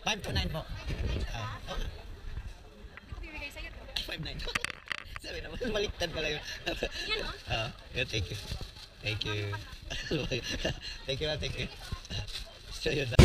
529 po. Oo nga. Hindi ko bibigay sa'yo to. 59. Sabi naman, baliktad pala yun. Yan o. Yeah, thank you. Thank you. Thank you, thank you. So yun na.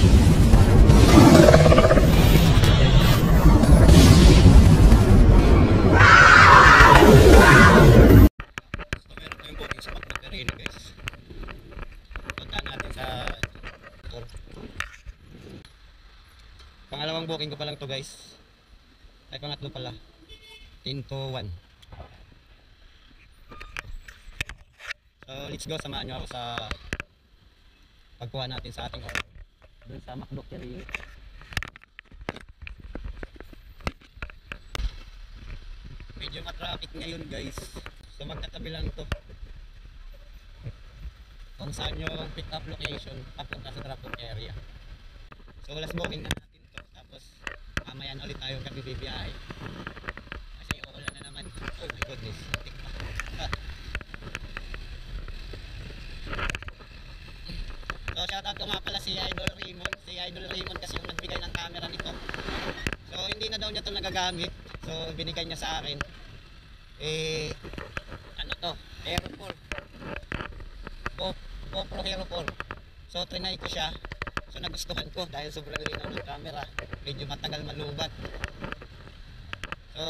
Pangalawang booking ko pa lang to guys. Ay pangatlo pala. 10 to 1. So let's go, samahan nyo ako sa pagkuha natin sa ating order doon sa McDo Carry. Medyo matraffic ngayon guys. So magkatabi lang to kung saan yung pick up location papunta sa drop off area. So last booking na natin to. Tapos mamaya na ulit tayo bibiyahe. Kasi uulan na naman. Oh my goodness. So shoutout ko nga pala si Idol Raymond. Si Idol Raymond kasi yung nagbigay ng camera nito. So hindi na daw niya ito nagagamit. So binigay niya sa akin. Ano to? Hero 4. GoPro Hero 4. So trinay ko siya. So nagustuhan ko dahil sobrang linaw ng camera. Medyo matagal malubat. So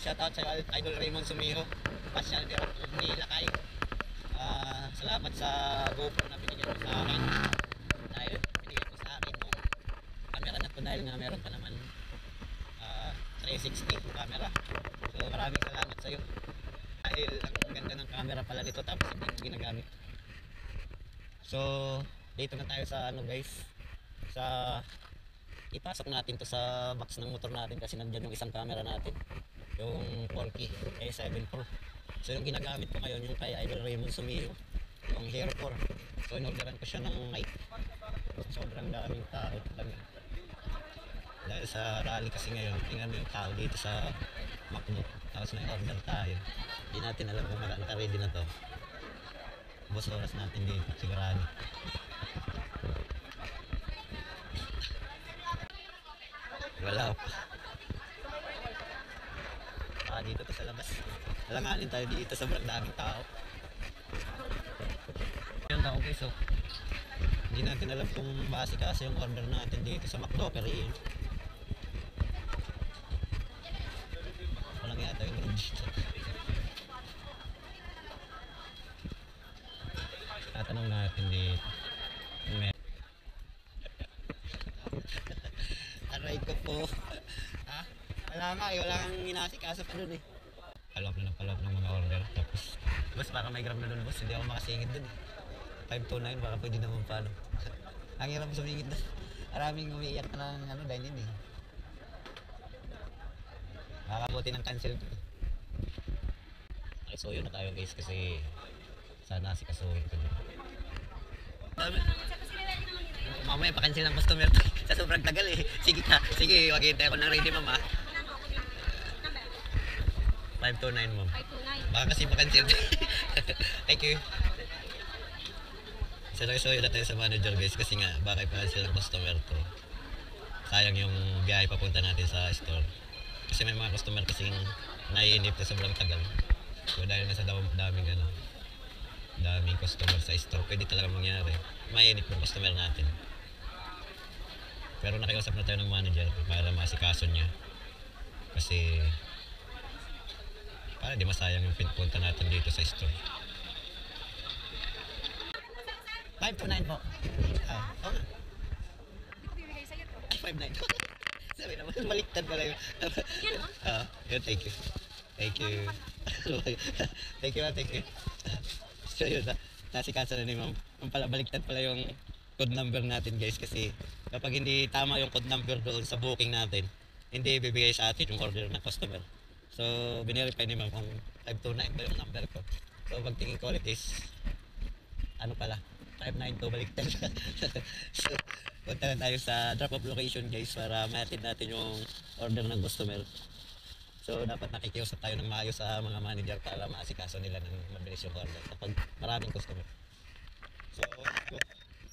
shoutout sa Idol Raymond Sumiro. Pasyal ni Lakay. Salamat sa GoPro na binigyan mo sa akin. Dahil binigyan mo sa akin yung camera na to dahil nga meron pa naman 360 camera. So maraming salamat sa iyo. Dahil ang ganda ng camera pala nito tapos hindi ko ginagamit. So dito na tayo sa ano guys. Sa ipasok natin to sa box ng motor natin kasi nandiyan yung isang camera natin. Yung 4K A7 Pro. So yung ginagamit ko ngayon yung kay Idol Raymond Sumiro, yung Hero 4. So inorderan ko siya ng night. Sobrang daming tao talaga. Dahil sa rally kasi ngayon, tingnan mo yung tao dito sa McDo. Tapos may order tayo. Hindi natin alam kung naka-ready na to. Bus oras natin dito, sigurado. Wala pa. Dito to sa labas. Alanganin tayo dito, sobrang daming tao. Yan tao guys, so hindi natin alam kung base kasi yung order natin dito sa McDo pero yun. Walang yata yung road dito. Tatanong natin dito. Aray ko po. Wala nga eh, wala kang inasikaso pa dun eh. Palop ng mga order. Tapos, boss baka may grab na dun boss, hindi ako makasingit dun eh. 529 baka pwede naman palo. Ang hirap sumingit dun. Maraming umiiyak na ng ano, dine-in eh. Makakabuti ng cancel to eh. Okay, so yun na tayo guys kasi sana sikasuhin ko dun. Mamaya pa-cancel ng customer to sa sobrang tagal eh. Sige na, sige, maghihintay ako ng ready mama. 529 ma'am. 529. Baka kasi pa-cancel. Thank you. So yun na tayo sa manager guys kasi nga baka pa-cancel ng customer to. Sayang yung biyahe papunta natin sa store. Kasi may mga customer kasing naiinip na sobrang tagal. So dahil nasa daming customer sa store, pwede talaga mangyari. Mainip yung customer natin. Pero nakiusap na tayo ng manager para maasikaso niya. Kasi para di masayang yung punta natin dito sa store. 529 po. Oo nga. Hindi ko bibigay sa'yo to. 59. Sabi naman, baliktad pala yun. Yan o. Yun, thank you. Thank you. Thank you. So yun na, nasikaso na ni ma'am. Ang pala, baliktad pala yung code number natin guys kasi kapag hindi tama yung code number doon sa booking natin, hindi bibigay sa atin yung order ng customer. So, binirify ni ma'am kung 529 ba yung number ko. So, pagtingin ko ulit is, ano pala, 592 baliktad. So, punta na tayo sa drop-off location guys para ma-attend natin yung order ng customer. So, dapat nakikiusap tayo ng maayos sa mga manager para maasikaso nila ng mabilis yung order kapag maraming customer. So,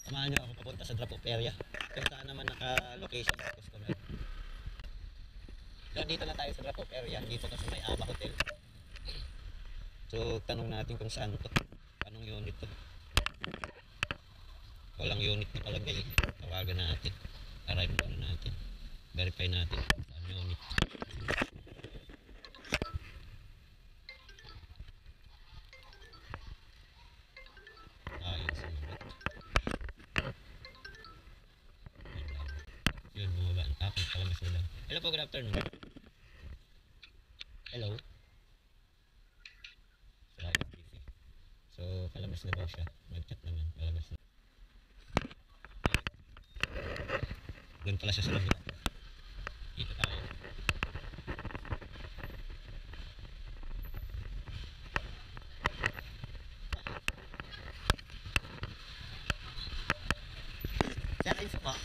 samahan nyo ako papunta sa drop-off area kung saan naman naka-location sa customer. dito na tayo sa drop off area. Dito na sa may Aba Hotel. So, tanong natin kung saan to. Anong unit to? Walang unit na palagay. Tawagan natin. Arrive muna natin. Verify natin kung saan unit. Ayun, sumagot. Yun, bumaba ang tapos. Palabas na daw. Hello po, good afternoon. Hello. Sila yung busy. So, palabas na daw siya. Mag-chat naman. Palabas na. Doon pala siya sa labas. Dito tayo. Sir, ayun sa pa.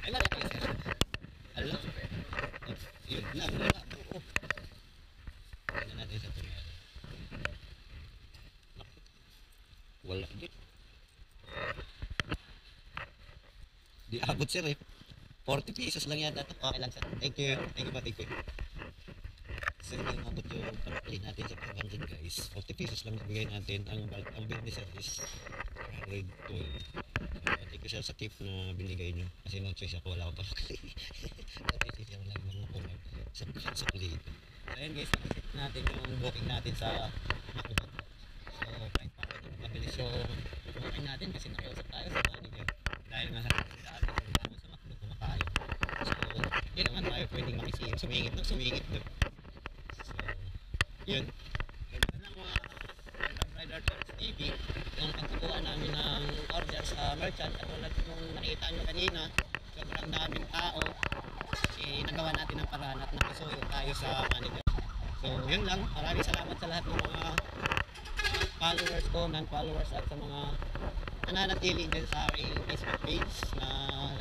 Ay, wala kayo, sir. Hello? Yun lang, wala. Oo. Tignan natin sa tumero. Wala din. Di abot, sir eh. 40 pesos lang yata ito. Okay lang, sir. Thank you. Thank you pa, thank you. Sir, yung abot yung pag-play natin sa pag-100 guys. 40 pesos lang nabigay natin. Ang bill ni sir is 112. Thank you sir sa tip na binigay nyo. Kasi no choice ako, wala ko pa makali. Kasi siya wala mga kulang sa play. So ayun guys, nakasit natin yung booking natin sa McDo. So kahit pa ito mabilis yung booking natin kasi nakiusap tayo sa manager. Dahil nga sa dati kung ako sa McDo kumakain. So yun naman tayo pwedeng makisingit. Sumingit ng sumingit doon. So yun. Ganun lang mga Rider Talks TV. Yung pagkukuha namin ng order sa merchant, katulad nung nakita nyo kanina, sobrang daming tao, nagawa natin ng paraan at nakisuyo tayo sa manager. So yun lang, maraming salamat sa lahat ng mga followers ko, non-followers at sa mga nananatili din sa aking Facebook page na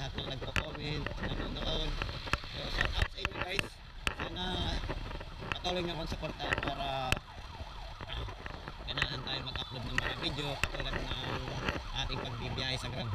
lahat ng nagko-comment, nanonood. So shout out sa inyo guys, sana patuloy nyo akong supportahan para ganahan tayo mag-upload ng mga video katulad ng ating pagbibiyahe sa Grab.